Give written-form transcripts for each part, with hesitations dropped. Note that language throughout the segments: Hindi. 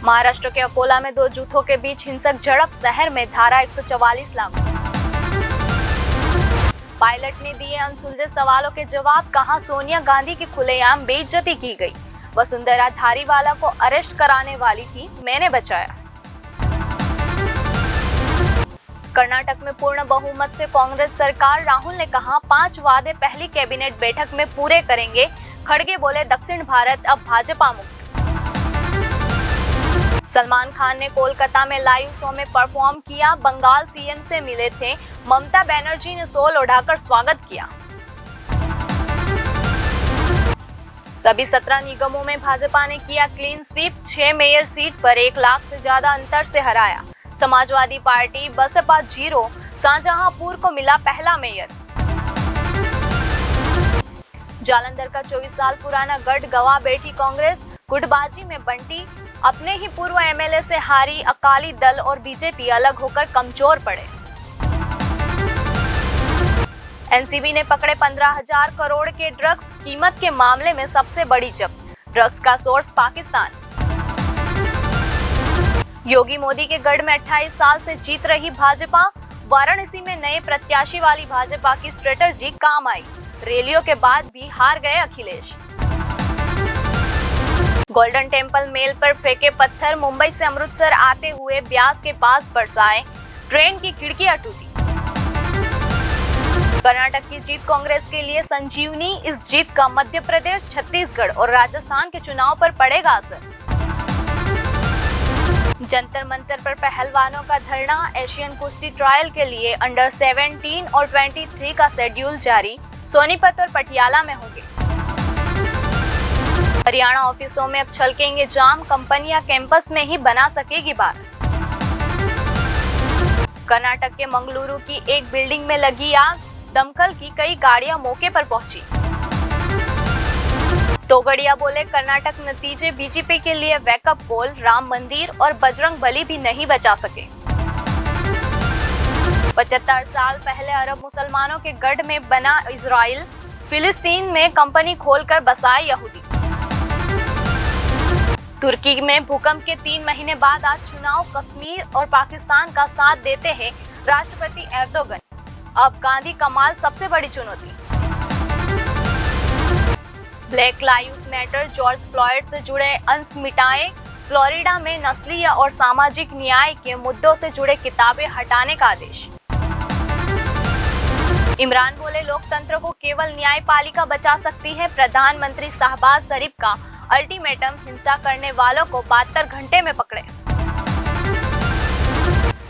महाराष्ट्र के अकोला में दो जूथों के बीच हिंसक झड़प, शहर में धारा 144 लागू। पायलट ने दिए अनसुलझे सवालों के जवाब, कहा सोनिया गांधी की खुलेआम बेइज्जती की गई। वसुंधरा धारीवाला को अरेस्ट कराने वाली थी, मैंने बचाया। कर्नाटक में पूर्ण बहुमत से कांग्रेस सरकार, राहुल ने कहा 5 वादे पहली कैबिनेट बैठक में पूरे करेंगे। खड़गे बोले दक्षिण भारत अब भाजपा मुक्त। सलमान खान ने कोलकाता में लाइव शो में परफॉर्म किया, बंगाल सीएम से मिले थे। ममता बनर्जी ने शॉल ओढ़ाकर स्वागत किया। सभी 17 निगमों में भाजपा ने किया क्लीन स्वीप, 6 मेयर सीट पर 1 लाख से ज्यादा अंतर से हराया। समाजवादी पार्टी बसपा 0, शाहजहांपुर को मिला पहला मेयर। जालंधर का 24 साल पुराना गढ़ गवा बैठी कांग्रेस, गुटबाजी में बंटी। अपने ही पूर्व एमएलए से हारी अकाली दल और बीजेपी अलग होकर कमजोर पड़े। एनसीबी ने पकड़े 15,000 करोड़ के ड्रग्स, कीमत के मामले में सबसे बड़ी जब्त। ड्रग्स का सोर्स पाकिस्तान। योगी मोदी के गढ़ में 28 साल से जीत रही भाजपा, वाराणसी में नए प्रत्याशी वाली भाजपा की स्ट्रेटजी काम आई। रैलियों के बाद भी हार गए अखिलेश। गोल्डन टेम्पल मेल पर फेंके पत्थर, मुंबई से अमृतसर आते हुए ब्यास के पास बरसाए, ट्रेन की खिड़कियां टूटी। कर्नाटक की जीत कांग्रेस के लिए संजीवनी, इस जीत का मध्य प्रदेश, छत्तीसगढ़ और राजस्थान के चुनाव पर पड़ेगा असर। जंतर मंतर पर पहलवानों का धरना, एशियन कुश्ती ट्रायल के लिए अंडर 17 और 23 का शेड्यूल जारी, सोनीपत और पटियाला में होंगे। हरियाणा ऑफिसों में अब छलकेंगे जाम, कंपनियां कैंपस में ही बना सकेगी बार। कर्नाटक के मंगलुरु की एक बिल्डिंग में लगी आग, दमकल की कई गाड़ियां मौके पर पहुंची। तोगड़िया बोले कर्नाटक नतीजे बीजेपी के लिए बैकअप कॉल, राम मंदिर और बजरंगबली भी नहीं बचा सके। 75 साल पहले अरब मुसलमानों के गढ़ में बना इजराइल, फिलिस्तीन में कंपनी खोलकर बसाए यहूदी। तुर्की में भूकंप के 3 महीने बाद आज चुनाव, कश्मीर और पाकिस्तान का साथ देते हैं राष्ट्रपति एर्दोगन। अब गांधी कमाल सबसे बड़ी चुनौती। Black lives matter, George Floyd से जुड़े अंश मिटाए। फ्लोरिडा में नस्लीय और सामाजिक न्याय के मुद्दों से जुड़े किताबें हटाने का आदेश। इमरान बोले लोकतंत्र को केवल न्यायपालिका बचा सकती है। प्रधानमंत्री शहबाज शरीफ का अल्टीमेटम, हिंसा करने वालों को 72 घंटे में पकड़े।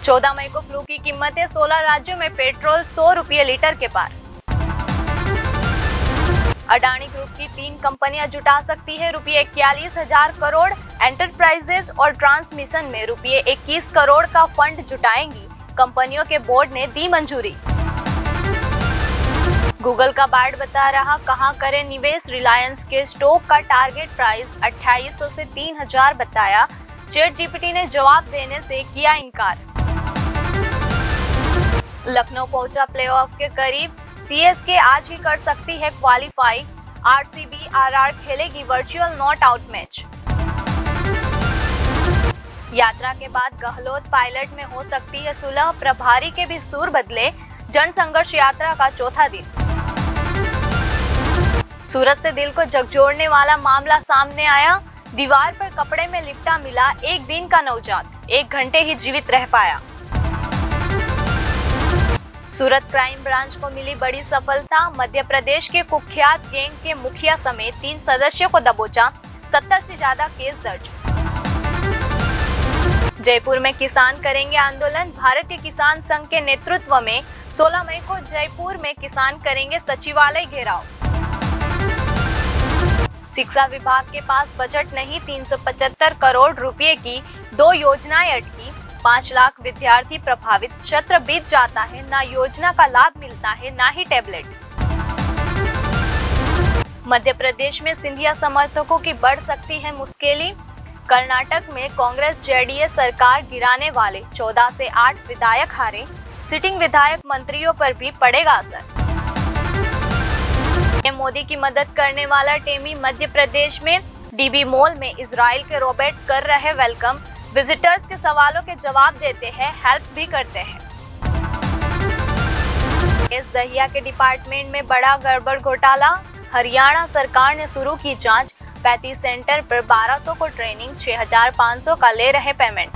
14 मई को फ्लू की कीमतें, 16 राज्यों में पेट्रोल 100 रुपये लीटर के पार। अडानी ग्रुप की 3 कंपनियां जुटा सकती है रुपये 41,000 करोड़। एंटरप्राइजेस और ट्रांसमिशन में रुपये 21 करोड़ का फंड जुटाएंगी। कंपनियों के बोर्ड ने दी मंजूरी। गूगल का बार्ड बता रहा, कहां करें निवेश। रिलायंस के स्टॉक का टारगेट प्राइस 2800 से 3000 बताया। चैट जीपीटी ने जवाब देने से किया इनकार। लखनऊ पहुंचा प्लेऑफ के करीब, सीएसके आज ही कर सकती है क्वालिफाई। आरसीबी आरआर खेलेगी वर्चुअल नॉट आउट मैच। यात्रा के बाद गहलोत पायलट में हो सकती है सुलह, प्रभारी के भी सुर बदले। जनसंघर्ष यात्रा का चौथा दिन। सूरत से दिल को झकझोरने वाला मामला सामने आया। दीवार पर कपड़े में लिपटा मिला 1 दिन का नवजात, 1 घंटे ही जीवित रह पाया। सूरत क्राइम ब्रांच को मिली बड़ी सफलता। मध्य प्रदेश के कुख्यात गैंग के मुखिया समेत 3 सदस्यों को दबोचा, 70 से ज्यादा केस दर्ज। जयपुर में किसान करेंगे आंदोलन। भारतीय किसान संघ के नेतृत्व में 16 मई को जयपुर में किसान करेंगे सचिवालय घेराव। शिक्षा विभाग के पास बजट नहीं, 375 करोड़ रुपए की 2 योजनाएं अटकी। 5 लाख विद्यार्थी प्रभावित, सत्र बीत जाता है, ना योजना का लाभ मिलता है ना ही टैबलेट। मध्य प्रदेश में सिंधिया समर्थकों की बढ़ सकती है मुश्किलें। कर्नाटक में कांग्रेस जेडीएस सरकार गिराने वाले 14 से 8 विधायक हारे। सिटिंग विधायक मंत्रियों पर भी पड़ेगा असर। मोदी की मदद करने वाला टेमी मध्य प्रदेश में डीबी मॉल में इजराइल के रोबोट कर रहे वेलकम, विजिटर्स के सवालों के जवाब देते हैं, हेल्प भी करते हैं। इस दहिया के डिपार्टमेंट में बड़ा गड़बड़ घोटाला, हरियाणा सरकार ने शुरू की जांच, 35 सेंटर पर 1200 को ट्रेनिंग, 6500 का ले रहे पेमेंट।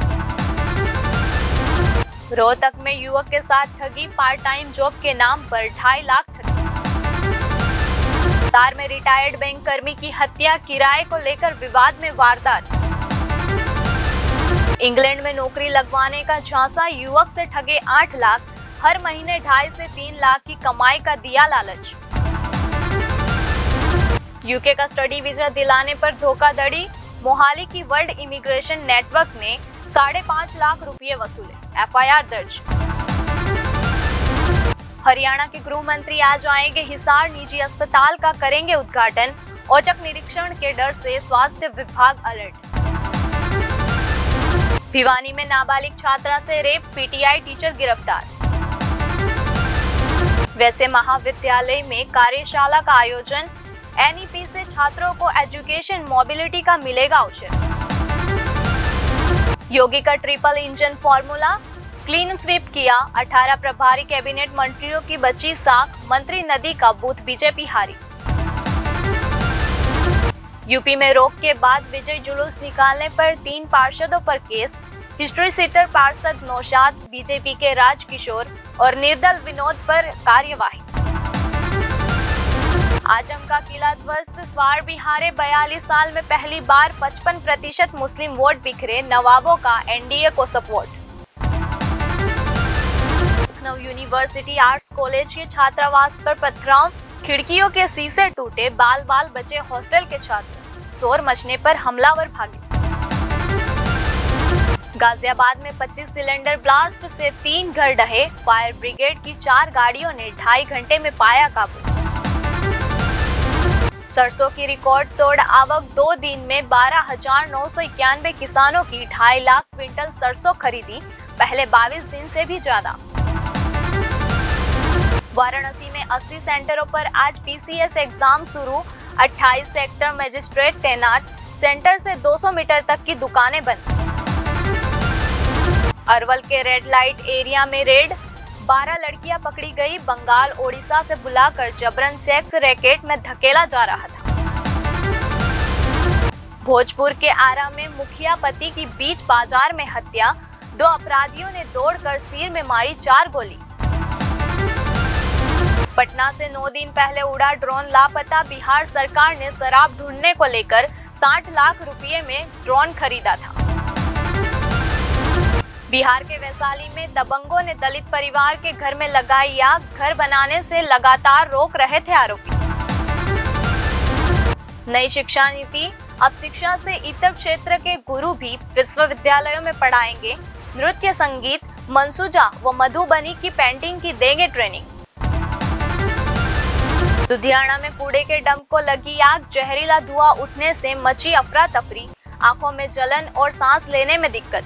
रोहतक में युवक के साथ ठगी, पार्ट टाइम जॉब के नाम पर 2.5 लाख ठगी। तार में रिटायर्ड बैंक कर्मी की हत्या, किराए को लेकर विवाद में वारदात। इंग्लैंड में नौकरी लगवाने का झांसा, युवक से ठगे 8 लाख, हर महीने 2.5 से 3 लाख की कमाई का दिया लालच। यूके का स्टडी वीजा दिलाने पर धोखाधड़ी, मोहाली की वर्ल्ड इमिग्रेशन नेटवर्क ने 5.5 लाख रुपए वसूले, एफआईआर दर्ज। हरियाणा के गृह मंत्री आज आएंगे हिसार, निजी अस्पताल का करेंगे उद्घाटन, औचक निरीक्षण के डर से स्वास्थ्य विभाग अलर्ट। भिवानी में नाबालिग छात्रा से रेप, पीटीआई टीचर गिरफ्तार। वैसे महाविद्यालय में कार्यशाला का आयोजन, एनईपी से छात्रों को एजुकेशन मोबिलिटी का मिलेगा अवसर। योगी का triple engine formula, clean sweep किया, 18 प्रभारी कैबिनेट मंत्रियों की बची साख, मंत्री नदी का बूथ बीजेपी हारी। यूपी में रोक के बाद विजय जुलूस निकालने पर 3 पार्षदों पर केस, हिस्ट्री सीटर पार्षद नौशाद, बीजेपी के राजकिशोर और निर्दल विनोद पर कार्यवाही। आजम का किला ध्वस्त, स्वार बिहारे, 42 साल में पहली बार 55% मुस्लिम वोट बिखरे, नवाबों का एनडीए को support. Lucknow university arts college के छात्रावास पर पथराव, खिड़कियों के शीशे टूटे, बाल बाल बचे हॉस्टल के छात्र, शोर मचने पर हमलावर भागे। गाजियाबाद में 25 सिलेंडर ब्लास्ट से 3 घर ढहे, फायर ब्रिगेड की 4 गाड़ियों ने 2.5 घंटे में पाया काबू। सरसों की रिकॉर्ड तोड़ आवक, 2 दिन में 12,991 किसानों की 2.5 लाख क्विंटल सरसों खरीदी, पहले 22 दिन से भी ज्यादा। वाराणसी में 80 सेंटरों पर आज पीसीएस एग्जाम शुरू, 28 सेक्टर मजिस्ट्रेट तैनात, सेंटर से 200 मीटर तक की दुकानें बंद। अरवल के रेड लाइट एरिया में रेड, 12 लड़कियां पकड़ी गई, बंगाल ओडिशा से बुलाकर जबरन सेक्स रैकेट में धकेला जा रहा था। भोजपुर के आरा में मुखिया पति की बीच बाजार में हत्या, 2 अपराधियों ने दौड़कर सिर में मारी 4 गोली। पटना से 9 दिन पहले उड़ा ड्रोन लापता, बिहार सरकार ने शराब ढूंढने को लेकर 60 लाख रुपए में ड्रोन खरीदा था। बिहार के वैशाली में दबंगों ने दलित परिवार के घर में लगाई आग, घर बनाने से लगातार रोक रहे थे आरोपी। नई शिक्षा नीति, अब शिक्षा से इतर क्षेत्र के गुरु भी विश्वविद्यालयों में पढ़ाएंगे, नृत्य, संगीत, मंसूजा व मधुबनी की पेंटिंग की देंगे ट्रेनिंग। लुधियाना में कूड़े के डंप को लगी आग, जहरीला धुआं उठने से मची अफरा तफरी, आंखों में जलन और सांस लेने में दिक्कत।